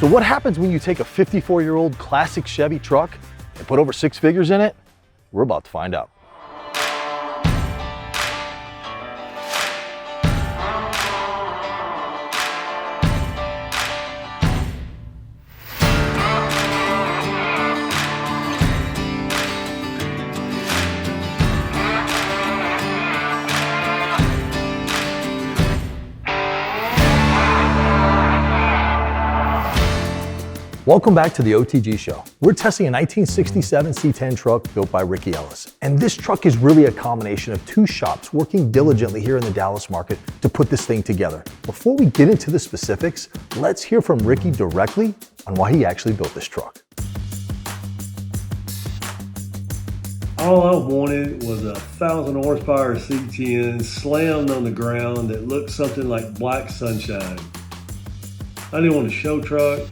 So what happens when you take a 54-year-old classic Chevy truck and put over 6 figures in it? We're about to find out. Welcome back to the OTG show. We're testing a 1967 C10 truck built by Ricky Ellis. And this truck is really a combination of 2 shops working diligently here in the Dallas market to put this thing together. Before we get into the specifics, let's hear from Ricky directly on why he actually built this truck. All I wanted was a 1,000 horsepower C10 slammed on the ground that looked something like black sunshine. I didn't want a show truck.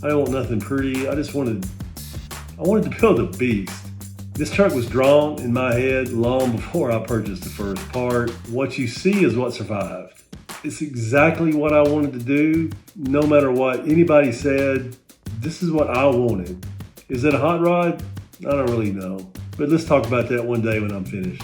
I didn't want nothing pretty. I wanted to build a beast. This truck was drawn in my head long before I purchased the first part. What you see is what survived. It's exactly what I wanted to do. No matter what anybody said, this is what I wanted. Is it a hot rod? I don't really know. But let's talk about that one day when I'm finished.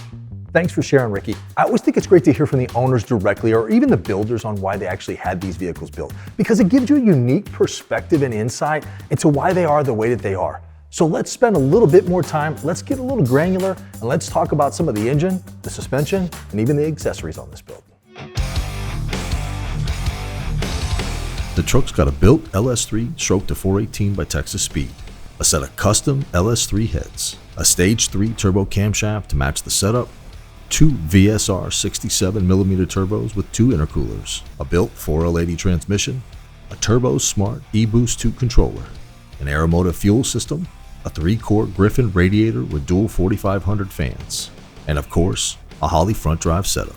Thanks for sharing, Ricky. I always think it's great to hear from the owners directly or even the builders on why they actually had these vehicles built, because it gives you a unique perspective and insight into why they are the way that they are. So let's spend a little bit more time, let's get a little granular, and let's talk about some of the engine, the suspension, and even the accessories on this build. The truck's got a built LS3 stroke to 418 by Texas Speed, a set of custom LS3 heads, a stage 3 turbo camshaft to match the setup, 2 VSR 67mm turbos with 2 intercoolers, a built 4L80 transmission, a Turbo Smart eBoost 2 controller, an Aeromotive fuel system, a 3-quart Griffin radiator with dual 4500 fans, and of course, a Holley front drive setup.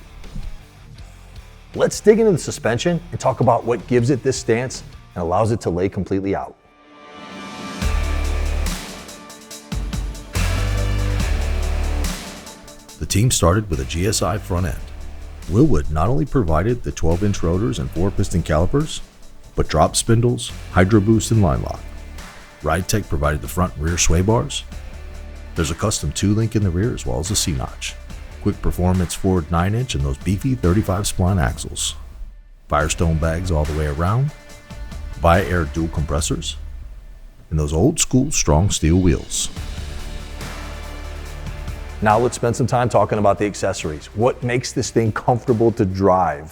Let's dig into the suspension and talk about what gives it this stance and allows it to lay completely out. The team started with a GSI front end. Willwood not only provided the 12-inch rotors and 4-piston calipers, but drop spindles, hydro boost, and line lock. RideTech provided the front and rear sway bars. There's a custom 2-link in the rear as well as a C-notch. Quick performance forward 9-inch and those beefy 35-spline axles. Firestone bags all the way around. Bi-Air dual compressors. And those old school strong steel wheels. Now let's spend some time talking about the accessories. What makes this thing comfortable to drive?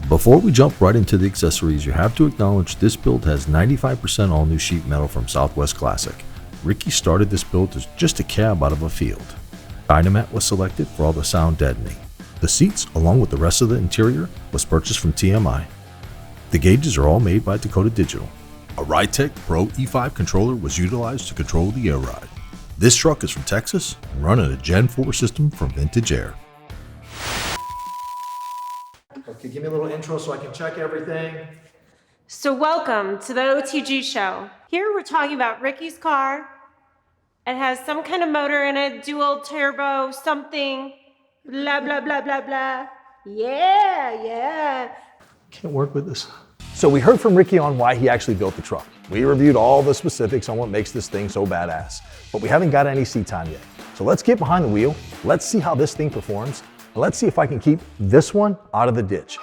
Before we jump right into the accessories, you have to acknowledge this build has 95% all new sheet metal from Southwest Classic. Ricky started this build as just a cab out of a field. Dynamat was selected for all the sound deadening. The seats, along with the rest of the interior, was purchased from TMI. The gauges are all made by Dakota Digital. A RideTech Pro E5 controller was utilized to control the air ride. This truck is from Texas and running a Gen 4 system from Vintage Air. Okay, give me a little intro so I can check everything. So welcome to the OTG show. Here we're talking about Ricky's car. It has some kind of motor in it, dual turbo, something, blah, blah, blah, blah, blah. Yeah. Can't work with this. So we heard from Ricky on why he actually built the truck. We reviewed all the specifics on what makes this thing so badass, but we haven't got any seat time yet. So let's get behind the wheel, let's see how this thing performs, and let's see if I can keep this one out of the ditch.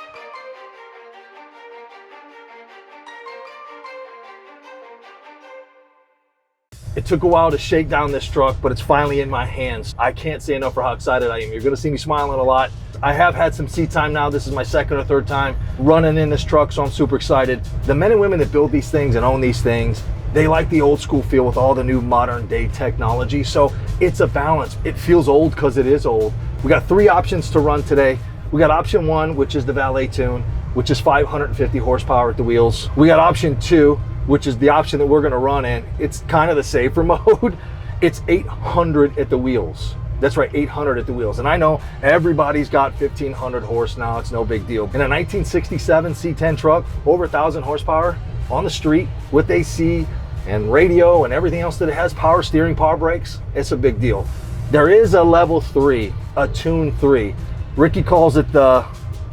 It took a while to shake down this truck, but it's finally in my hands. I can't say enough for how excited I am. You're gonna see me smiling a lot. I have had some seat time now. This is my 2nd or 3rd time running in this truck, so I'm super excited. The men and women that build these things and own these things, they like the old school feel with all the new modern day technology. So it's a balance. It feels old because it is old. We got 3 options to run today. We got option 1, which is the Valet Tune, which is 550 horsepower at the wheels. We got option 2, which is the option that we're gonna run in. It's kind of the safer mode. It's 800 at the wheels. That's right, 800 at the wheels. And I know everybody's got 1,500 horse now, it's no big deal. In a 1967 C10 truck, over 1,000 horsepower on the street with AC and radio and everything else that it has, power steering, power brakes, it's a big deal. There is a level 3, a Tune 3. Ricky calls it the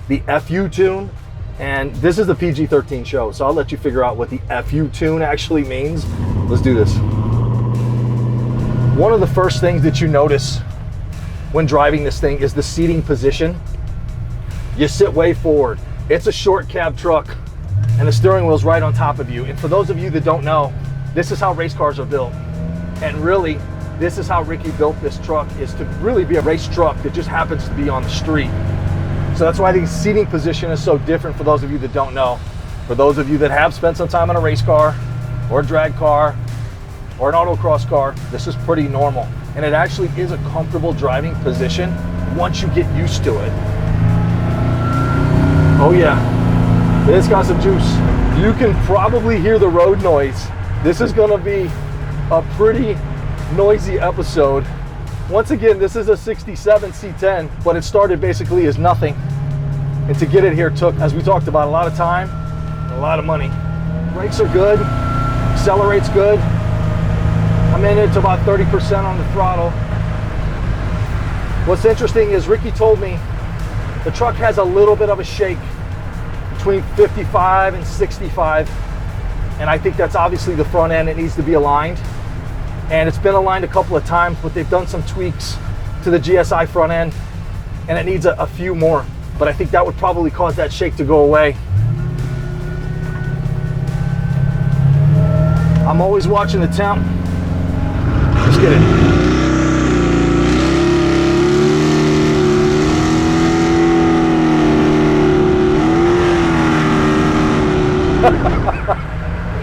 the FU tune. And this is the PG-13 show, so I'll let you figure out what the FU tune actually means. Let's do this. One of the first things that you notice when driving this thing is the seating position. You sit way forward. It's a short cab truck, and the steering wheel's right on top of you. And for those of you that don't know, this is how race cars are built. And really, this is how Ricky built this truck, is to really be a race truck that just happens to be on the street. So that's why the seating position is so different for those of you that don't know. For those of you that have spent some time in a race car or a drag car or an autocross car, this is pretty normal. And it actually is a comfortable driving position once you get used to it. Oh yeah, it's got some juice. You can probably hear the road noise. This is gonna be a pretty noisy episode. Once again, this is a 67 C10, but it started basically as nothing. And to get it here took, as we talked about, a lot of time and a lot of money. Brakes are good, accelerates good. I'm in it to about 30% on the throttle. What's interesting is Ricky told me the truck has a little bit of a shake between 55 and 65. And I think that's obviously the front end. It needs to be aligned. And it's been aligned a couple of times, but they've done some tweaks to the GSI front end, and it needs a few more. But I think that would probably cause that shake to go away. I'm always watching the temp. Let's get it.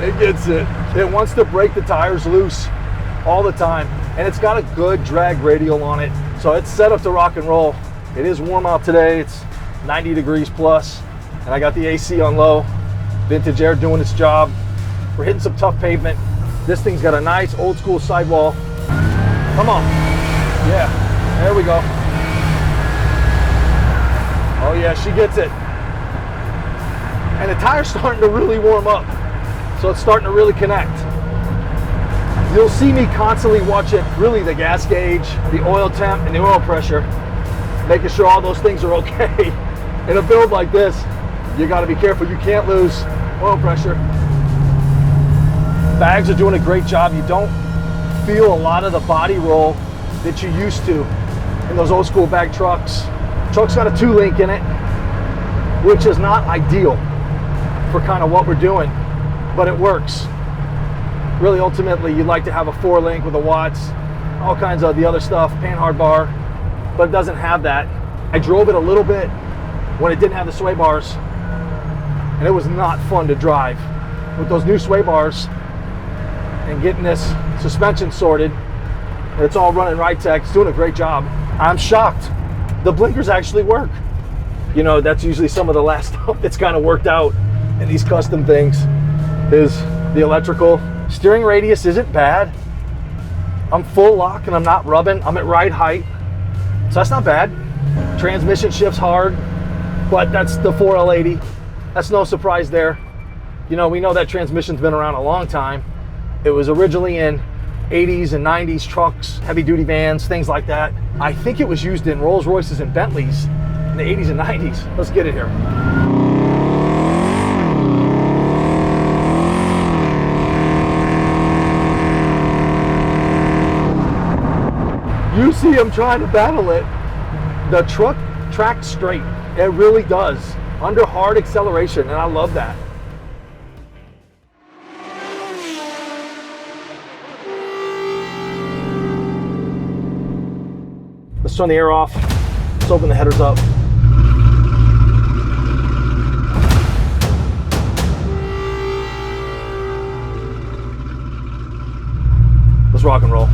It gets it. It wants to break the tires loose all the time, and it's got a good drag radial on it, so it's set up to rock and roll. It is warm out today. It's 90 degrees plus, and I got the AC on low. Vintage air doing its job. We're hitting some tough pavement. This thing's got a nice old school sidewall. Come on. Yeah, there we go. Oh yeah, she gets it. And the tire's starting to really warm up, so it's starting to really connect. You'll see me constantly watching really the gas gauge, the oil temp, and the oil pressure, making sure all those things are okay. In a build like this, you gotta be careful. You can't lose oil pressure. Bags are doing a great job. You don't feel a lot of the body roll that you used to in those old school bag trucks. Truck's got a 2-link in it, which is not ideal for kind of what we're doing, but it works. Really, ultimately, you'd like to have a 4-link with a Watts, all kinds of the other stuff, panhard bar, but it doesn't have that. I drove it a little bit when it didn't have the sway bars, and it was not fun to drive. With those new sway bars and getting this suspension sorted, it's all running Ritec. It's doing a great job. I'm shocked. The blinkers actually work. You know, that's usually some of the last stuff that's kind of worked out in these custom things, is the electrical. Steering radius isn't bad. I'm full lock and I'm not rubbing. I'm at ride height, so that's not bad. Transmission shifts hard, but that's the 4L80. That's no surprise there. You know, we know that transmission's been around a long time. It was originally in 80s and 90s trucks, heavy duty vans, things like that. I think it was used in Rolls Royces and Bentleys in the 80s and 90s. Let's get it here. You see him trying to battle it. The truck tracks straight. It really does. Under hard acceleration, and I love that. Let's turn the air off. Let's open the headers up. Let's rock and roll.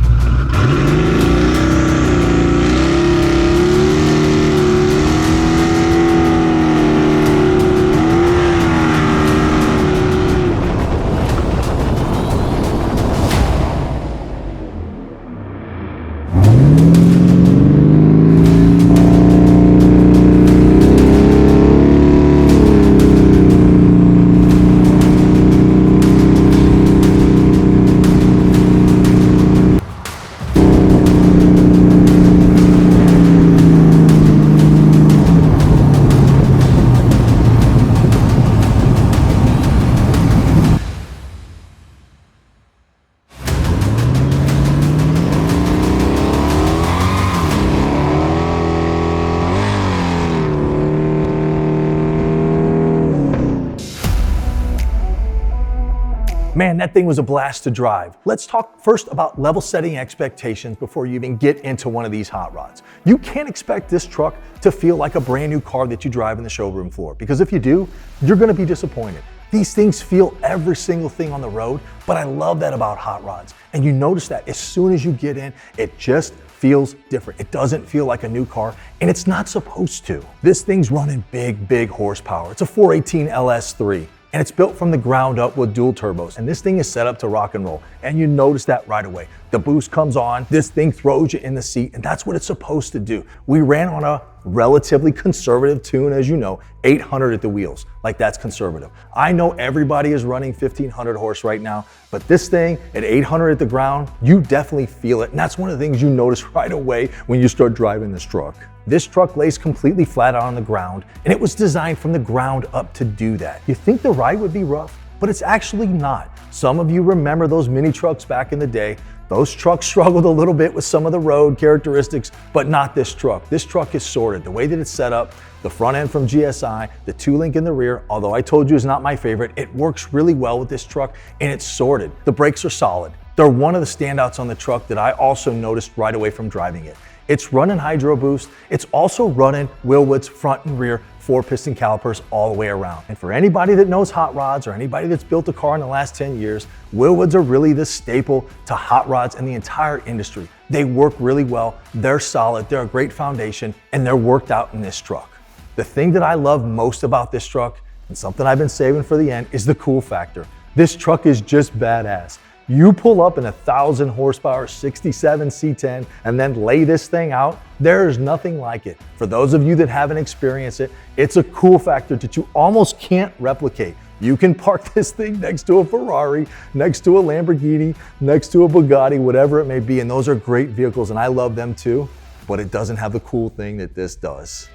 Man, that thing was a blast to drive. Let's talk first about level setting expectations before you even get into one of these hot rods. You can't expect this truck to feel like a brand new car that you drive in the showroom floor, because if you do, you're gonna be disappointed. These things feel every single thing on the road, but I love that about hot rods. And you notice that as soon as you get in, it just feels different. It doesn't feel like a new car, and it's not supposed to. This thing's running big horsepower. It's a 418 LS3. And it's built from the ground up with dual turbos. And this thing is set up to rock and roll. And you notice that right away. The boost comes on, this thing throws you in the seat, and that's what it's supposed to do. We ran on a relatively conservative tune, as you know, 800 at the wheels. Like, that's conservative. I know everybody is running 1500 horse right now, but this thing at 800 at the ground, you definitely feel it. And that's one of the things you notice right away when you start driving this truck. This truck lays completely flat out on the ground, and it was designed from the ground up to do that. You think the ride would be rough, but it's actually not. Some of you remember those mini trucks back in the day. Those trucks struggled a little bit with some of the road characteristics, but not this truck. This truck is sorted. The way that it's set up, the front end from GSI, the 2-link in the rear, although I told you is not my favorite, it works really well with this truck, and it's sorted. The brakes are solid. They're one of the standouts on the truck that I also noticed right away from driving it. It's running Hydro Boost. It's also running Wilwood's front and rear 4-piston calipers all the way around. And for anybody that knows hot rods or anybody that's built a car in the last 10 years, Wilwoods are really the staple to hot rods in the entire industry. They work really well, they're solid, they're a great foundation, and they're worked out in this truck. The thing that I love most about this truck, and something I've been saving for the end, is the cool factor. This truck is just badass. You pull up in a 1,000 horsepower 67 C10 and then lay this thing out, there's nothing like it. For those of you that haven't experienced it, it's a cool factor that you almost can't replicate. You can park this thing next to a Ferrari, next to a Lamborghini, next to a Bugatti, whatever it may be, and those are great vehicles and I love them too, but it doesn't have the cool thing that this does.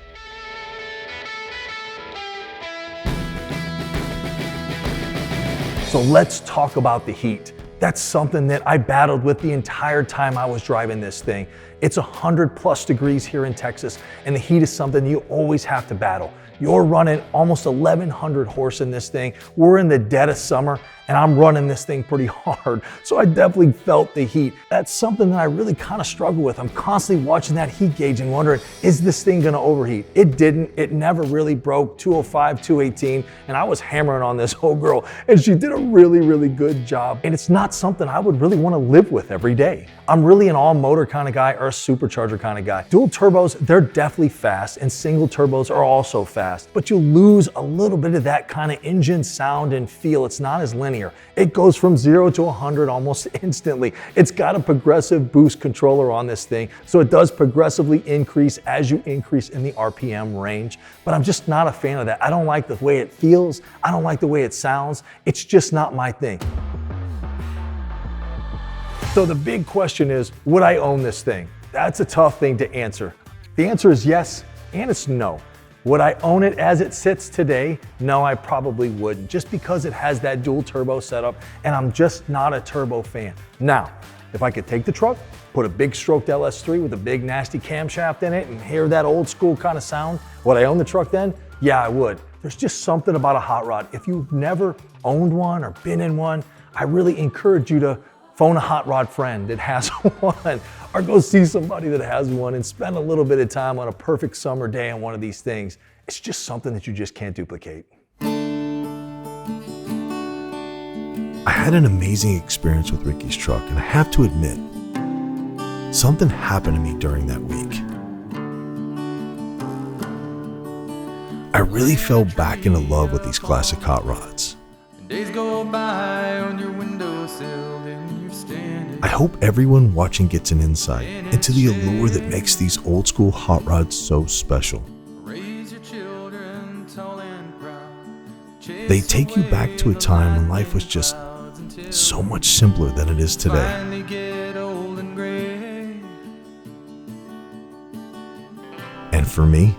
So let's talk about the heat. That's something that I battled with the entire time I was driving this thing. It's 100+ degrees here in Texas, and the heat is something you always have to battle. You're running almost 1,100 horse in this thing. We're in the dead of summer, and I'm running this thing pretty hard, so I definitely felt the heat. That's something that I really kind of struggle with. I'm constantly watching that heat gauge and wondering, is this thing gonna overheat? It didn't. It never really broke 205, 218, and I was hammering on this whole girl, and she did a really good job. And it's not something I would really want to live with every day. I'm really an all-motor kind of guy or a supercharger kind of guy. Dual turbos, they're definitely fast, and single turbos are also fast, but you lose a little bit of that kind of engine sound and feel. It's not as linear. It goes from 0 to 100 almost instantly. It's got a progressive boost controller on this thing, so it does progressively increase as you increase in the RPM range, but I'm just not a fan of that. I don't like the way it feels. I don't like the way it sounds. It's just not my thing. So the big question is, would I own this thing? That's a tough thing to answer. The answer is yes, and it's no. Would I own it as it sits today? No, I probably wouldn't, just because it has that dual turbo setup, and I'm just not a turbo fan. Now, if I could take the truck, put a big stroked LS3 with a big nasty camshaft in it and hear that old school kind of sound, would I own the truck then? Yeah, I would. There's just something about a hot rod. If you've never owned one or been in one, I really encourage you to phone a hot rod friend that has one, or go see somebody that has one and spend a little bit of time on a perfect summer day on one of these things. It's just something that you just can't duplicate. I had an amazing experience with Ricky's truck, and I have to admit, something happened to me during that week. I really fell back into love with these classic hot rods. Days go by on your windowsill, then you're standing. I hope everyone watching gets an insight into the allure that makes these old school hot rods so special. Raise your children tall and proud. They take you back to a time when life was just so much simpler than it is today. Finally get old and gray. And for me,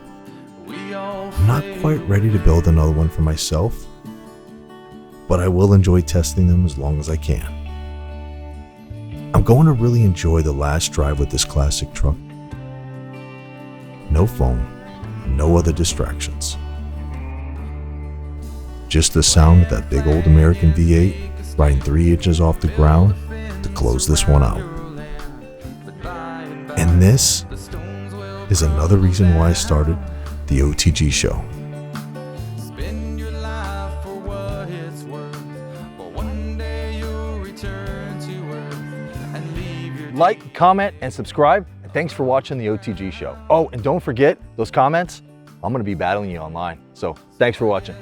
We all I'm not quite ready to build another one for myself, but I will enjoy testing them as long as I can. I'm going to really enjoy the last drive with this classic truck. No phone, no other distractions. Just the sound of that big old American V8 riding 3 inches off the ground to close this one out. And this is another reason why I started the OTG show. Spend your life for what it's worth, but one day you'll return to earth and leave your Like, comment, and subscribe. And thanks for watching the OTG show. Oh, and don't forget those comments. I'm going to be battling you online. So thanks for watching.